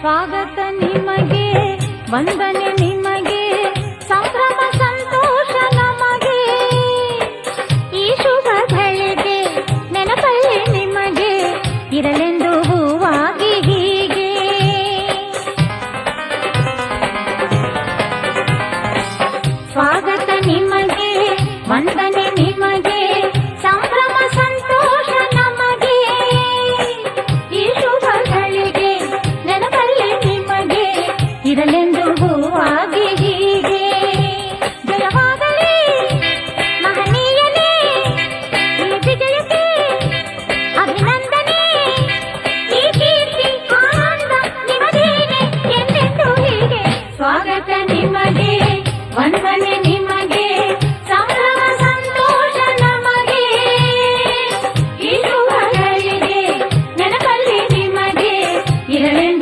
ಸ್ವಾಗತ ನಿಮಗೆ, ವಂದನೆ ನಿಮಗೆ, ಸಂಭ್ರಮ ಸಂತೋಷ ನಮಗೆ. ಈ ಶುಭ ಗಳಿಗೆ ನೆನಪಲ್ಲಿ ನಿಮಗೆ ಇರಲೆಂದು ಹೂವಾಗಿ ಹೀಗೆ. ಸ್ವಾಗತ ನಿಮಗೆ, ವಂದನೆ ನಿಮಗೆ, ಸಂಭ್ರಮ ಸಂತೋಷ ನಮಗೆ. ಈ ಶುಭ ಗಳಿಗೆ ನೆನಪಲ್ಲಿ ನಿಮಗೆ ಇರಲೆಂದು ಹೂವಾಗಿ ಹೀಗೆ. ಜಯವಾಗಲಿ ಮಹನೀಯನೇ ಈ ವಿಜಯಕ್ಕೆ ಅಭಿನಂದನೆ. ಈ ಕೀರ್ತಿ ಆನಂದ ನಿಮಗೇನೆ ಎಂದೆಂದು ಹೀಗೆ. ಸ್ವಾಗತ ನಿಮಗೆ, ವಂದನೆ ನಿಮಗೆ, ಸಂಭ್ರಮ ಸಂತೋಷ ನಮಗೆ. ಈ ಶುಭಗಳಿಗೆ ನೆನಪಲ್ಲಿ ನಿಮಗೆ ಇರಲೆಂದು